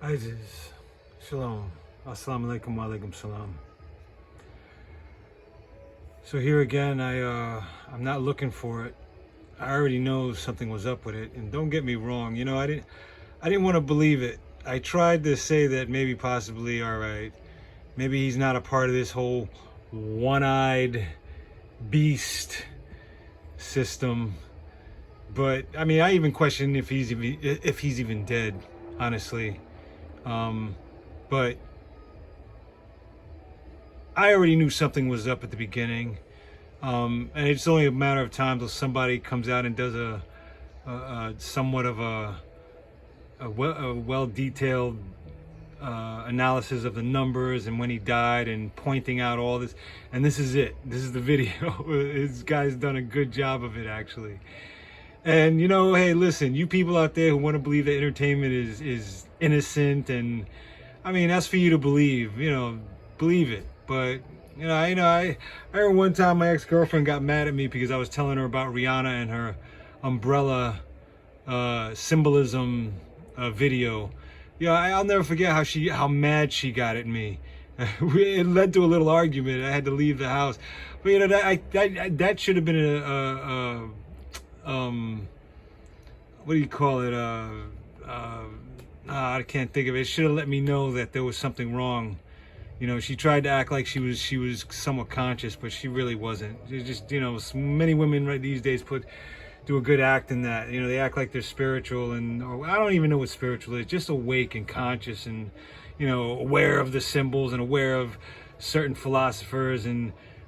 Aziz, shalom, assalamu alaikum wa alaikum salam. So here again, I'm not looking for it. I already know something was up with it, and don't get me wrong. I didn't want to believe it. I tried to say that maybe possibly, all right, maybe he's not a part of this whole one-eyed beast system. But I mean, I even question if he's even dead, honestly. But I already knew something was up at the beginning, and it's only a matter of time till somebody comes out and does a somewhat of a well-detailed analysis of the numbers and when he died and pointing out all this. And this is it. This is the video. This guy's done a good job of it, actually. And hey, listen, you people out there who want to believe that entertainment is innocent, and I mean, that's for you to believe. Believe it. But I remember one time my ex-girlfriend got mad at me because I was telling her about Rihanna and her umbrella symbolism video. I'll never forget how mad she got at me. It led to a little argument. I had to leave the house. But that should have been what do you call it? I can't think of it. It should have let me know that there was something wrong. She tried to act like she was somewhat conscious, but she really wasn't. It's just, many women right these days do a good act in that. They act like they're spiritual, or I don't even know what spiritual is. Just awake and conscious, and aware of the symbols and aware of certain philosophers,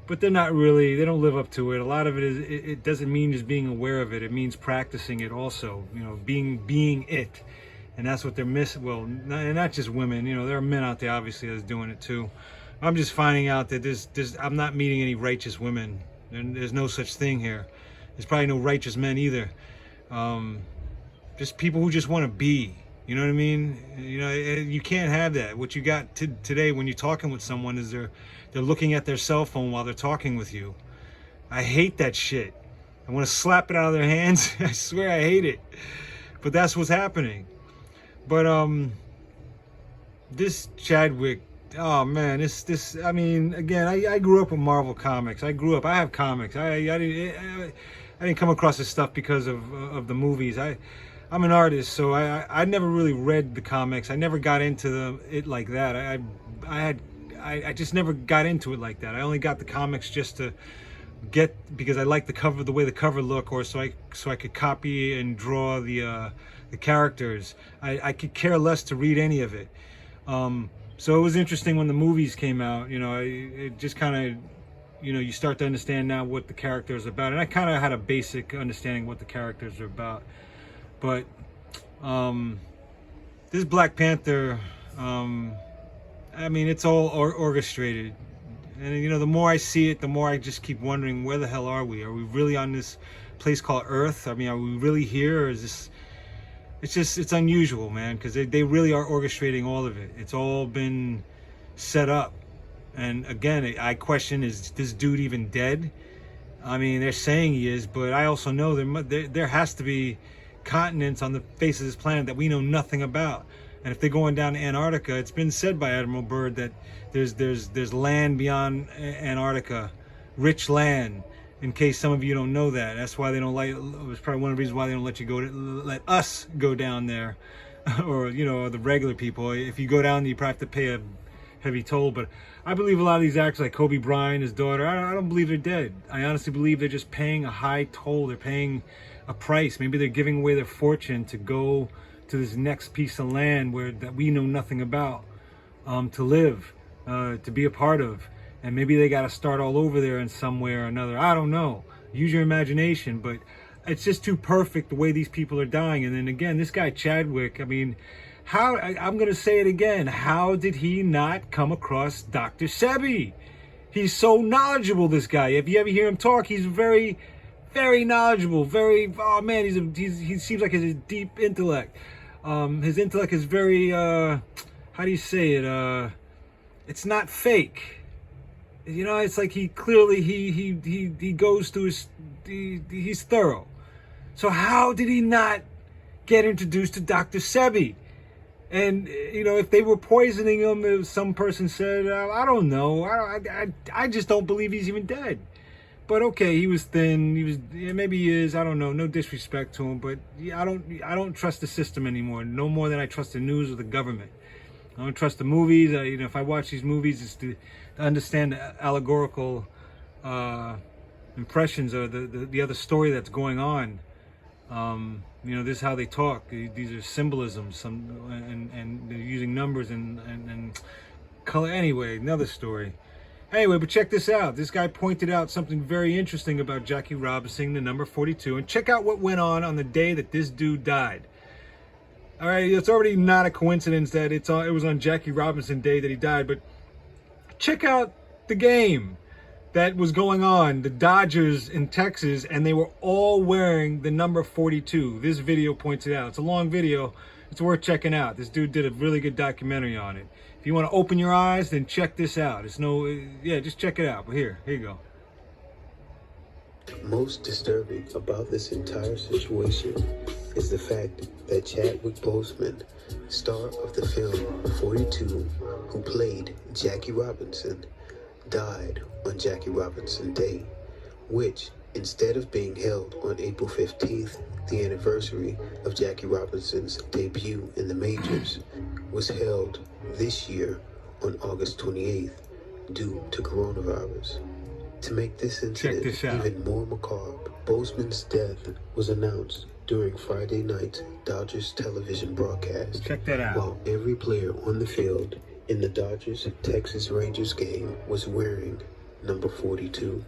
but they're not really. They don't live up to it. A lot of it is. It doesn't mean just being aware of it. It means practicing it also. Being it. And that's what they're missing. Well, and not just women. There are men out there obviously that's doing it too. I'm just finding out that I'm not meeting any righteous women. There's no such thing here. There's probably no righteous men either. Just people who just want to be. You know what I mean? You can't have that. What you got today when you're talking with someone is they're looking at their cell phone while they're talking with you. I hate that shit. I want to slap it out of their hands. I swear I hate it. But that's what's happening. But this Chadwick, oh man, I mean, again, I grew up with Marvel comics. I have comics. I didn't come across this stuff because of the movies. I'm an artist, so I never really read the comics. I never got into it like that. I just never got into it like that. I only got the comics just to because I like the way the cover look, or so I could copy and draw the characters. I could care less to read any of it. So it was interesting when the movies came out. It just kind of, you start to understand now what the character is about. And I kind of had a basic understanding what the characters are about. But this Black Panther, I mean, it's all orchestrated. And the more I see it, the more I just keep wondering, where the hell are we? Are we really on this place called Earth? I mean, are we really here, or is this? It's unusual, man, because they really are orchestrating all of it. It's all been set up. And again, I question, is this dude even dead? I mean, they're saying he is, but I also know there has to be continents on the face of this planet that we know nothing about. And if they're going down to Antarctica, it's been said by Admiral Byrd that there's land beyond Antarctica, rich land. In case some of you don't know that, that's why they don't like. It's probably one of the reasons why they don't let us go down there, or the regular people. If you go down there, you probably have to pay a heavy toll. But I believe a lot of these actors, like Kobe Bryant, his daughter, I don't believe they're dead. I honestly believe they're just paying a high toll. They're paying a price. Maybe they're giving away their fortune to go to this next piece of land that we know nothing about, to live, to be a part of. And maybe they got to start all over there in some way or another. I don't know. Use your imagination. But it's just too perfect the way these people are dying. And then again, this guy Chadwick, I mean, I'm going to say it again. How did he not come across Dr. Sebi? He's so knowledgeable, this guy. If you ever hear him talk, he's very, very knowledgeable. Oh man, he seems like he has a deep intellect. His intellect is very, how do you say it? It's not fake. It's like he clearly, he goes through he's thorough. So how did he not get introduced to Dr. Sebi? And if they were poisoning him, if some person said, I don't know. I just don't believe he's even dead. But okay, he was thin. Maybe he is. I don't know. No disrespect to him, but I don't trust the system anymore. No more than I trust the news or the government. I don't trust the movies. If I watch these movies, it's to understand the allegorical impressions or the other story that's going on. This is how they talk. These are symbolisms, and they're using numbers and color. Anyway, another story. Anyway, but check this out. This guy pointed out something very interesting about Jackie Robinson, the number 42, and check out what went on the day that this dude died. All right, it's already not a coincidence that it was on Jackie Robinson Day that he died, but check out the game that was going on, the Dodgers in Texas, and they were all wearing the number 42. This video points it out. It's a long video. It's worth checking out. This dude did a really good documentary on it. If you want to open your eyes, then check this out. Just check it out. But here you go. Most disturbing about this entire situation is the fact that Chadwick Boseman, star of the film 42, who played Jackie Robinson, died on Jackie Robinson Day, which, instead of being held on April 15th, the anniversary of Jackie Robinson's debut in the majors, was held this year on August 28th due to coronavirus. To make this incident even more macabre, Boseman's death was announced during Friday night's Dodgers television broadcast. Check that out. While every player on the field in the Dodgers-Texas Rangers game was wearing number 42.